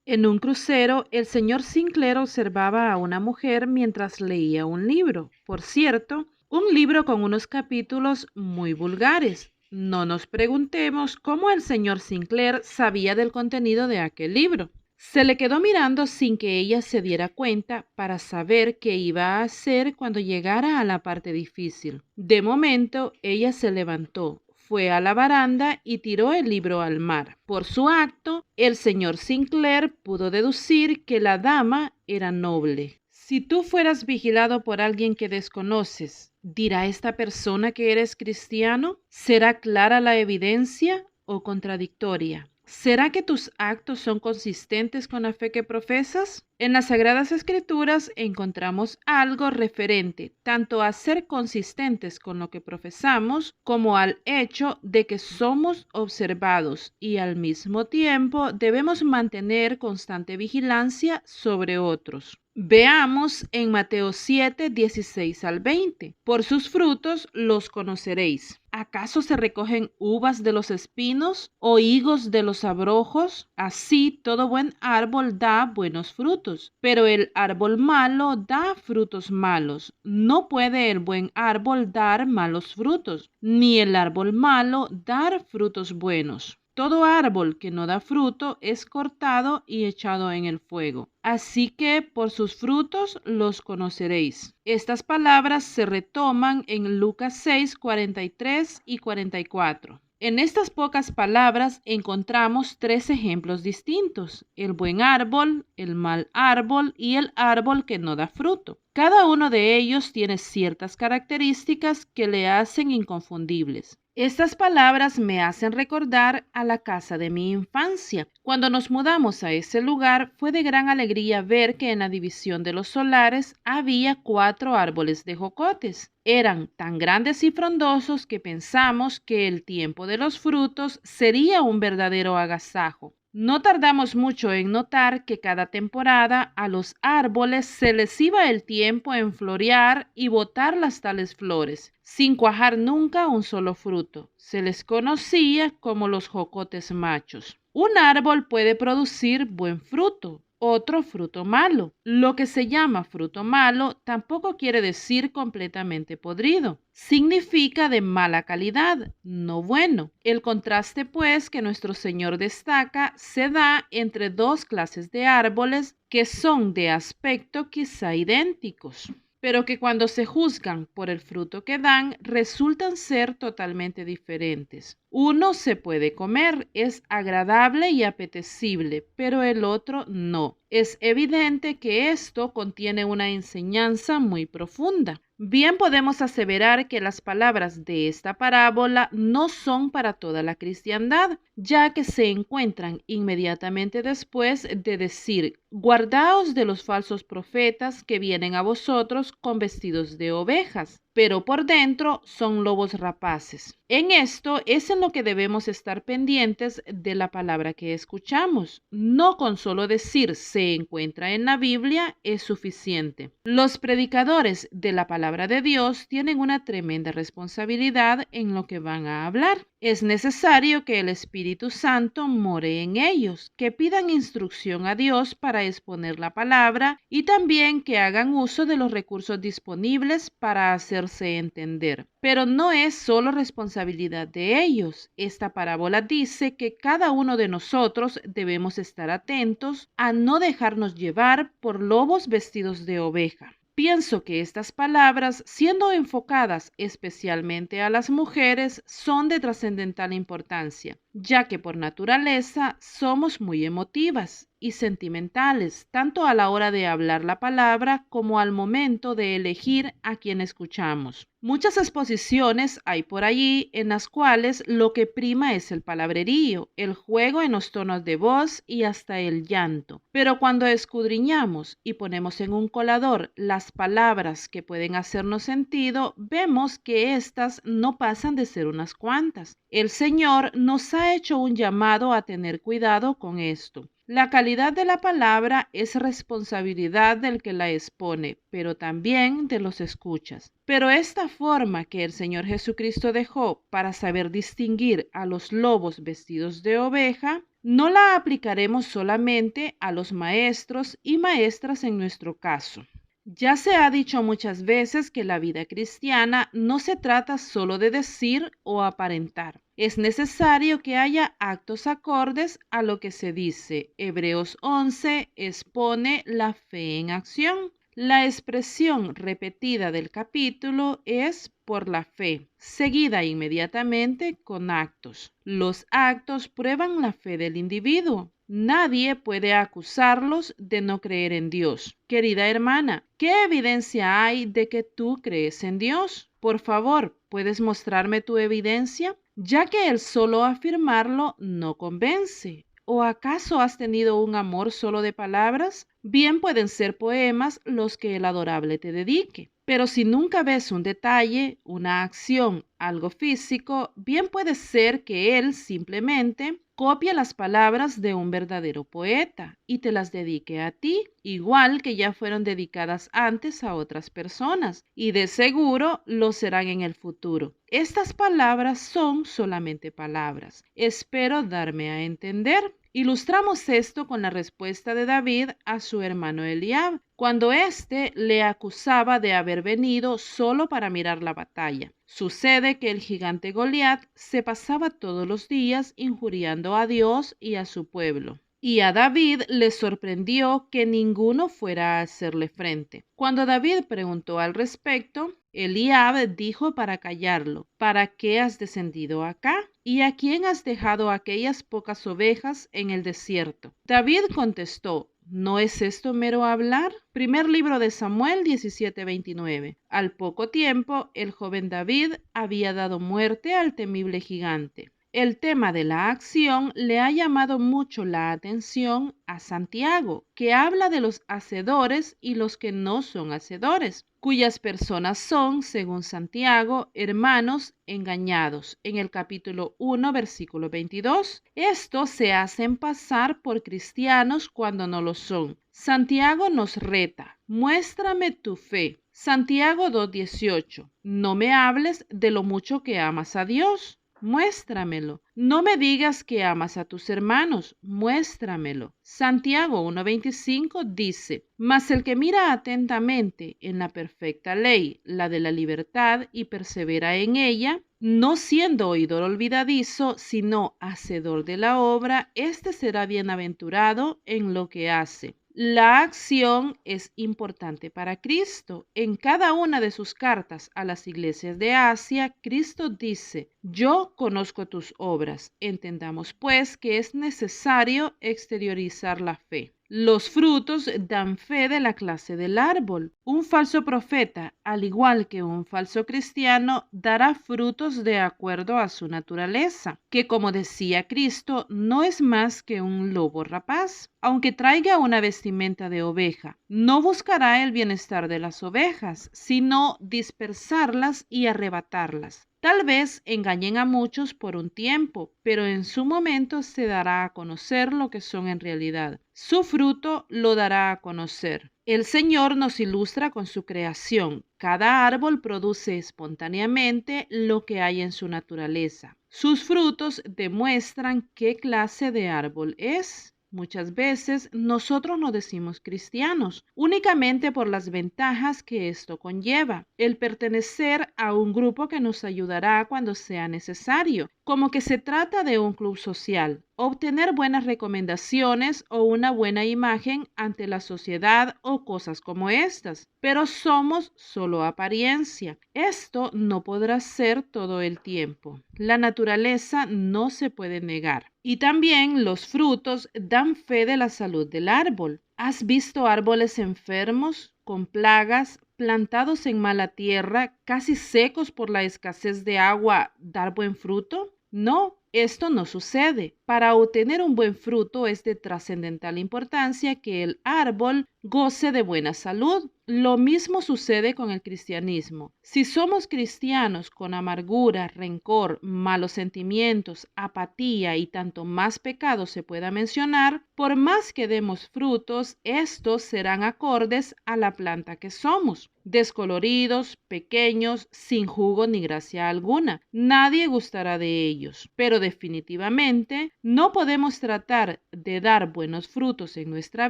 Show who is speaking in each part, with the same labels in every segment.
Speaker 1: En un crucero, el señor Sinclair observaba a una mujer mientras leía un libro. Por cierto, un libro con unos capítulos muy vulgares. No nos preguntemos cómo el señor Sinclair sabía del contenido de aquel libro. Se le quedó mirando sin que ella se diera cuenta para saber qué iba a hacer cuando llegara a la parte difícil. De momento, ella se levantó, fue a la baranda y tiró el libro al mar. Por su acto, el señor Sinclair pudo deducir que la dama era noble. Si tú fueras vigilado por alguien que desconoces, ¿dirá esta persona que eres cristiano? ¿Será clara la evidencia o contradictoria? ¿Será que tus actos son consistentes con la fe que profesas? En las Sagradas Escrituras encontramos algo referente tanto a ser consistentes con lo que profesamos como al hecho de que somos observados y al mismo tiempo debemos mantener constante vigilancia sobre otros. Veamos en Mateo 7, 16 al 20. Por sus frutos los conoceréis. ¿Acaso se recogen uvas de los espinos o higos de los abrojos? Así todo buen árbol da buenos frutos, pero el árbol malo da frutos malos. No puede el buen árbol dar malos frutos, ni el árbol malo dar frutos buenos. Todo árbol que no da fruto es cortado y echado en el fuego. Así que por sus frutos los conoceréis. Estas palabras se retoman en Lucas 6, 43 y 44. En estas pocas palabras encontramos tres ejemplos distintos: el buen árbol, el mal árbol y el árbol que no da fruto. Cada uno de ellos tiene ciertas características que le hacen inconfundibles. Estas palabras me hacen recordar a la casa de mi infancia. Cuando nos mudamos a ese lugar, fue de gran alegría ver que en la división de los solares había 4 árboles de jocotes. Eran tan grandes y frondosos que pensamos que el tiempo de los frutos sería un verdadero agasajo. No tardamos mucho en notar que cada temporada a los árboles se les iba el tiempo en florear y botar las tales flores, sin cuajar nunca un solo fruto. Se les conocía como los jocotes machos. Un árbol puede producir buen fruto, otro fruto malo. Lo que se llama fruto malo tampoco quiere decir completamente podrido. Significa de mala calidad, no bueno. El contraste, pues, que nuestro Señor destaca se da entre dos clases de árboles que son de aspecto quizá idénticos, pero que cuando se juzgan por el fruto que dan, resultan ser totalmente diferentes. Uno se puede comer, es agradable y apetecible, pero el otro no. Es evidente que esto contiene una enseñanza muy profunda. Bien podemos aseverar que las palabras de esta parábola no son para toda la cristiandad, ya que se encuentran inmediatamente después de decir: guardaos de los falsos profetas que vienen a vosotros con vestidos de ovejas, pero por dentro son lobos rapaces. En esto es en lo que debemos estar pendientes de la palabra que escuchamos. No con solo decir se encuentra en la Biblia es suficiente. Los predicadores de la palabra de Dios tienen una tremenda responsabilidad en lo que van a hablar. Es necesario que el Espíritu Santo more en ellos, que pidan instrucción a Dios para exponer la palabra y también que hagan uso de los recursos disponibles para hacerse entender. Pero no es solo responsabilidad de ellos. Esta parábola dice que cada uno de nosotros debemos estar atentos a no dejarnos llevar por lobos vestidos de oveja. Pienso que estas palabras, siendo enfocadas especialmente a las mujeres, son de trascendental importancia, ya que por naturaleza somos muy emotivas y sentimentales, tanto a la hora de hablar la palabra como al momento de elegir a quien escuchamos. Muchas exposiciones hay por allí en las cuales lo que prima es el palabrerío, el juego en los tonos de voz y hasta el llanto. Pero cuando escudriñamos y ponemos en un colador las palabras que pueden hacernos sentido, vemos que éstas no pasan de ser unas cuantas. El Señor nos ha hecho un llamado a tener cuidado con esto. La calidad de la palabra es responsabilidad del que la expone, pero también de los escuchas. Pero esta forma que el Señor Jesucristo dejó para saber distinguir a los lobos vestidos de oveja No la aplicaremos solamente a los maestros y maestras en nuestro caso. Ya se ha dicho muchas veces que la vida cristiana no se trata solo de decir o aparentar. Es necesario que haya actos acordes a lo que se dice. Hebreos 11 expone la fe en acción. La expresión repetida del capítulo es por la fe, seguida inmediatamente con actos. Los actos prueban la fe del individuo. Nadie puede acusarlos de no creer en Dios. Querida hermana, ¿qué evidencia hay de que tú crees en Dios? Por favor, ¿puedes mostrarme tu evidencia? Ya que el solo afirmarlo no convence. ¿O acaso has tenido un amor solo de palabras? Bien pueden ser poemas los que el adorable te dedique. Pero si nunca ves un detalle, una acción, algo físico, bien puede ser que él simplemente copie las palabras de un verdadero poeta y te las dedique a ti, igual que ya fueron dedicadas antes a otras personas, y de seguro lo serán en el futuro. Estas palabras son solamente palabras. Espero darme a entender. Ilustramos esto con la respuesta de David a su hermano Eliab, cuando éste le acusaba de haber venido solo para mirar la batalla. Sucede que el gigante Goliat se pasaba todos los días injuriando a Dios y a su pueblo. Y a David le sorprendió que ninguno fuera a hacerle frente. Cuando David preguntó al respecto, Eliab dijo para callarlo: ¿Para qué has descendido acá? ¿Y a quién has dejado aquellas pocas ovejas en el desierto? David contestó: ¿no es esto mero hablar? Primer libro de Samuel 17:29. Al poco tiempo, el joven David había dado muerte al temible gigante. El tema de la acción le ha llamado mucho la atención a Santiago, que habla de los hacedores y los que no son hacedores, cuyas personas son, según Santiago, hermanos engañados. En el capítulo 1, versículo 22, estos se hacen pasar por cristianos cuando no lo son. Santiago nos reta: muéstrame tu fe. Santiago 2:18, no me hables de lo mucho que amas a Dios. Muéstramelo. No me digas que amas a tus hermanos, muéstramelo. Santiago 1:25 dice: mas el que mira atentamente en la perfecta ley, la de la libertad, y persevera en ella, no siendo oidor olvidadizo, sino hacedor de la obra, éste será bienaventurado en lo que hace. La acción es importante para Cristo. En cada una de sus cartas a las iglesias de Asia, Cristo dice: yo conozco tus obras. Entendamos pues que es necesario exteriorizar la fe. Los frutos dan fe de la clase del árbol. Un falso profeta, al igual que un falso cristiano, dará frutos de acuerdo a su naturaleza, que, como decía Cristo, no es más que un lobo rapaz. Aunque traiga una vestimenta de oveja, no buscará el bienestar de las ovejas, sino dispersarlas y arrebatarlas. Tal vez engañen a muchos por un tiempo, pero en su momento se dará a conocer lo que son en realidad. Su fruto lo dará a conocer. El Señor nos ilustra con su creación. Cada árbol produce espontáneamente lo que hay en su naturaleza. Sus frutos demuestran qué clase de árbol es. Muchas veces nosotros nos decimos cristianos únicamente por las ventajas que esto conlleva, el pertenecer a un grupo que nos ayudará cuando sea necesario, como que se trata de un club social, obtener buenas recomendaciones o una buena imagen ante la sociedad o cosas como estas. Pero somos solo apariencia. Esto no podrá ser todo el tiempo. La naturaleza no se puede negar. Y también los frutos dan fe de la salud del árbol. ¿Has visto árboles enfermos, con plagas, plantados en mala tierra, casi secos por la escasez de agua, dar buen fruto? No, esto no sucede. Para obtener un buen fruto es de trascendental importancia que el árbol goce de buena salud. Lo mismo sucede con el cristianismo. Si somos cristianos con amargura, rencor, malos sentimientos, apatía y tanto más pecados se pueda mencionar, por más que demos frutos, estos serán acordes a la planta que somos. Descoloridos, pequeños, sin jugo ni gracia alguna. Nadie gustará de ellos. Pero pero definitivamente no podemos tratar de dar buenos frutos en nuestra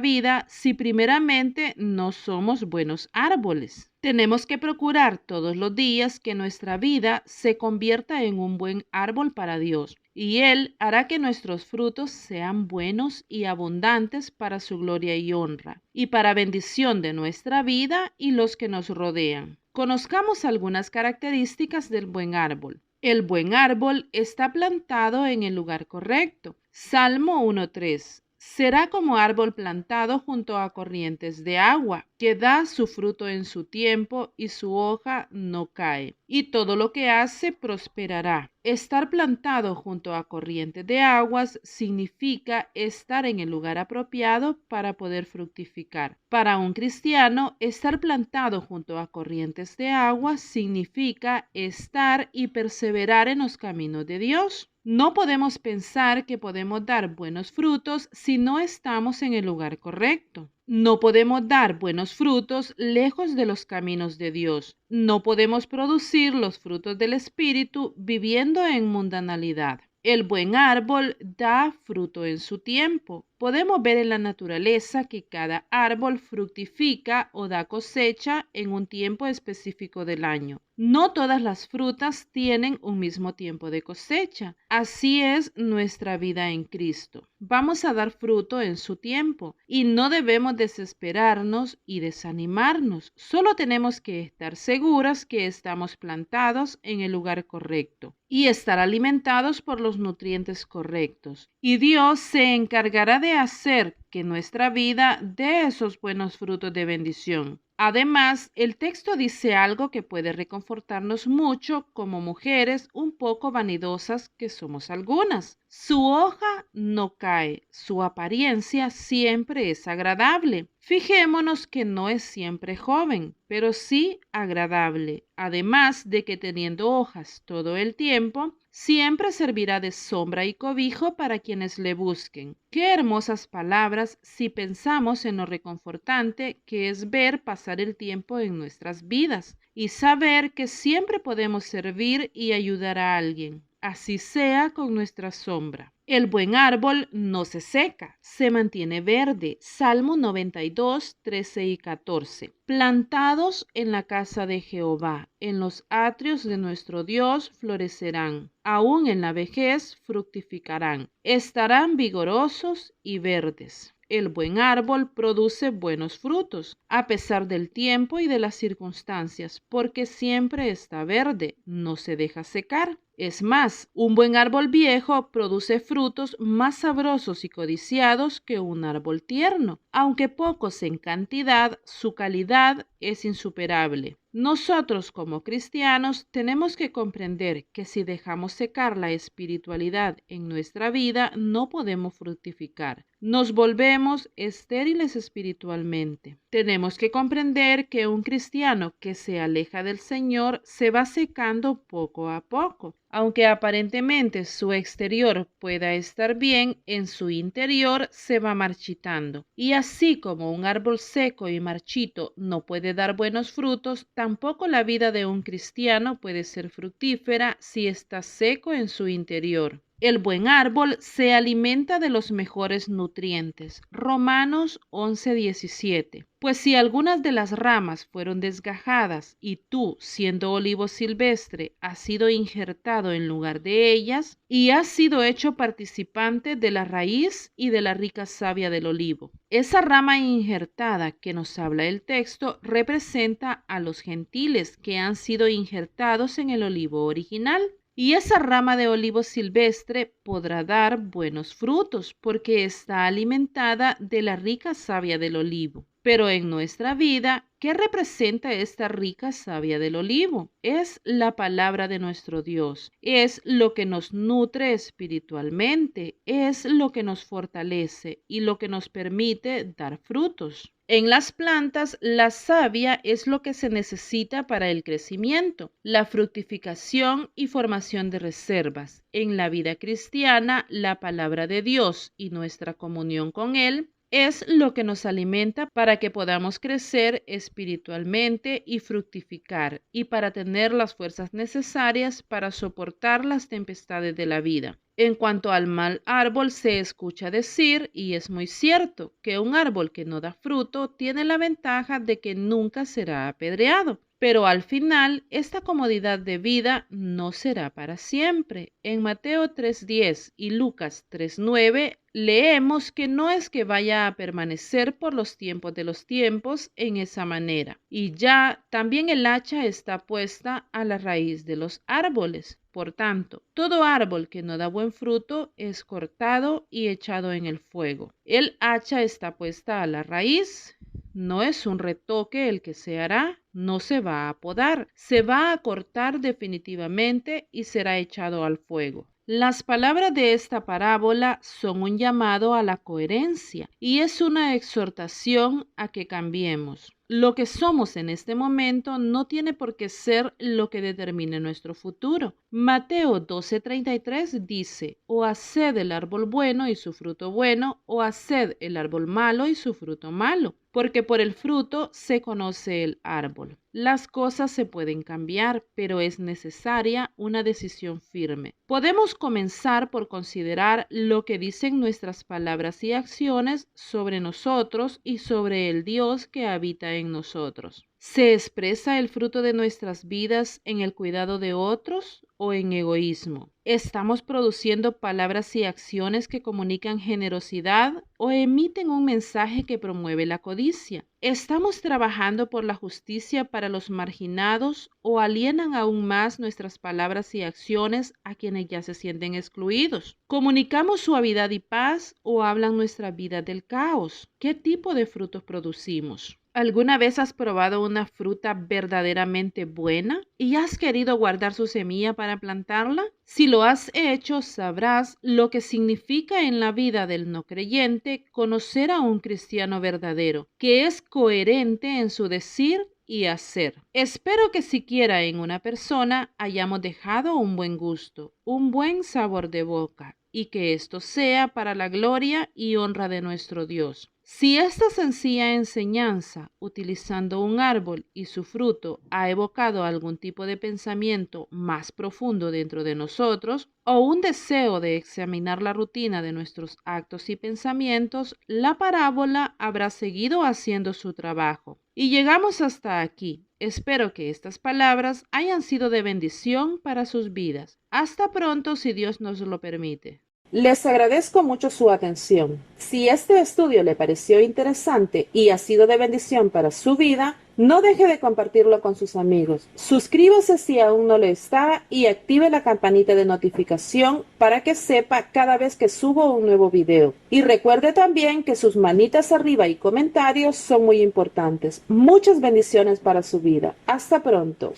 Speaker 1: vida si primeramente no somos buenos árboles. Tenemos que procurar todos los días que nuestra vida se convierta en un buen árbol para Dios, y Él hará que nuestros frutos sean buenos y abundantes para su gloria y honra, y para bendición de nuestra vida y los que nos rodean. Conozcamos algunas características del buen árbol. El buen árbol está plantado en el lugar correcto. Salmo 1:3. Será como árbol plantado junto a corrientes de agua, que da su fruto en su tiempo y su hoja no cae, y todo lo que hace prosperará. Estar plantado junto a corrientes de aguas significa estar en el lugar apropiado para poder fructificar. Para un cristiano, estar plantado junto a corrientes de agua significa estar y perseverar en los caminos de Dios. No podemos pensar que podemos dar buenos frutos si no estamos en el lugar correcto. No podemos dar buenos frutos lejos de los caminos de Dios. No podemos producir los frutos del Espíritu viviendo en mundanalidad. El buen árbol da fruto en su tiempo. Podemos ver en la naturaleza que cada árbol fructifica o da cosecha en un tiempo específico del año. No todas las frutas tienen un mismo tiempo de cosecha. Así es nuestra vida en Cristo. Vamos a dar fruto en su tiempo y no debemos desesperarnos y desanimarnos. Solo tenemos que estar seguras que estamos plantados en el lugar correcto y estar alimentados por los nutrientes correctos. Y Dios se encargará de hacer que nuestra vida dé esos buenos frutos de bendición. Además, el texto dice algo que puede reconfortarnos mucho como mujeres un poco vanidosas que somos algunas. Su hoja no cae, su apariencia siempre es agradable. Fijémonos que no es siempre joven, pero sí agradable. Además de que teniendo hojas todo el tiempo, siempre servirá de sombra y cobijo para quienes le busquen. Qué hermosas palabras si pensamos en lo reconfortante que es ver pasar el tiempo en nuestras vidas y saber que siempre podemos servir y ayudar a alguien, así sea con nuestra sombra. El buen árbol no se seca, se mantiene verde. Salmo 92, 13 y 14. Plantados en la casa de Jehová, en los atrios de nuestro Dios florecerán. Aún en la vejez fructificarán. Estarán vigorosos y verdes. El buen árbol produce buenos frutos, a pesar del tiempo y de las circunstancias, porque siempre está verde, no se deja secar. Es más, un buen árbol viejo produce frutos más sabrosos y codiciados que un árbol tierno. Aunque pocos en cantidad, su calidad es insuperable. Nosotros como cristianos tenemos que comprender que si dejamos secar la espiritualidad en nuestra vida, no podemos fructificar. Nos volvemos estériles espiritualmente. Tenemos que comprender que un cristiano que se aleja del Señor se va secando poco a poco. Aunque aparentemente su exterior pueda estar bien, en su interior se va marchitando. Y así como un árbol seco y marchito no puede dar buenos frutos, tampoco la vida de un cristiano puede ser fructífera si está seco en su interior. El buen árbol se alimenta de los mejores nutrientes. Romanos 11:17. Pues si algunas de las ramas fueron desgajadas y tú, siendo olivo silvestre, has sido injertado en lugar de ellas y has sido hecho participante de la raíz y de la rica savia del olivo. Esa rama injertada que nos habla el texto representa a los gentiles que han sido injertados en el olivo original. Y esa rama de olivo silvestre podrá dar buenos frutos porque está alimentada de la rica savia del olivo. Pero en nuestra vida, ¿qué representa esta rica savia del olivo? Es la palabra de nuestro Dios. Es lo que nos nutre espiritualmente. Es lo que nos fortalece y lo que nos permite dar frutos. En las plantas, la savia es lo que se necesita para el crecimiento, la fructificación y formación de reservas. En la vida cristiana, la palabra de Dios y nuestra comunión con Él es lo que nos alimenta para que podamos crecer espiritualmente y fructificar, y para tener las fuerzas necesarias para soportar las tempestades de la vida. En cuanto al mal árbol, se escucha decir, y es muy cierto, que un árbol que no da fruto tiene la ventaja de que nunca será apedreado. Pero al final, esta comodidad de vida no será para siempre. En Mateo 3:10 y Lucas 3:9 leemos que no es que vaya a permanecer por los tiempos de los tiempos en esa manera. Y ya también el hacha está puesta a la raíz de los árboles. Por tanto, todo árbol que no da buen fruto es cortado y echado en el fuego. El hacha está puesta a la raíz. No es un retoque el que se hará, no se va a podar, se va a cortar definitivamente y será echado al fuego. Las palabras de esta parábola son un llamado a la coherencia y es una exhortación a que cambiemos. Lo que somos en este momento no tiene por qué ser lo que determine nuestro futuro. Mateo 12:33 dice, o haced el árbol bueno y su fruto bueno, o haced el árbol malo y su fruto malo, porque por el fruto se conoce el árbol. Las cosas se pueden cambiar, pero es necesaria una decisión firme. Podemos comenzar por considerar lo que dicen nuestras palabras y acciones sobre nosotros y sobre el Dios que habita en nosotros. ¿Se expresa el fruto de nuestras vidas en el cuidado de otros o en egoísmo? ¿Estamos produciendo palabras y acciones que comunican generosidad o emiten un mensaje que promueve la codicia? ¿Estamos trabajando por la justicia para los marginados o alienan aún más nuestras palabras y acciones a quienes ya se sienten excluidos? ¿Comunicamos suavidad y paz o hablan nuestra vida del caos? ¿Qué tipo de frutos producimos? ¿Alguna vez has probado una fruta verdaderamente buena y has querido guardar su semilla para plantarla? Si lo has hecho, sabrás lo que significa en la vida del no creyente conocer a un cristiano verdadero, que es coherente en su decir y hacer. Espero que siquiera en una persona hayamos dejado un buen gusto, un buen sabor de boca, y que esto sea para la gloria y honra de nuestro Dios. Si esta sencilla enseñanza, utilizando un árbol y su fruto, ha evocado algún tipo de pensamiento más profundo dentro de nosotros, o un deseo de examinar la rutina de nuestros actos y pensamientos, la parábola habrá seguido haciendo su trabajo. Y llegamos hasta aquí. Espero que estas palabras hayan sido de bendición para sus vidas. Hasta pronto, si Dios nos lo permite.
Speaker 2: Les agradezco mucho su atención. Si este estudio le pareció interesante y ha sido de bendición para su vida, no deje de compartirlo con sus amigos. Suscríbase si aún no lo está y active la campanita de notificación para que sepa cada vez que subo un nuevo video. Y recuerde también que sus manitas arriba y comentarios son muy importantes. Muchas bendiciones para su vida. Hasta pronto.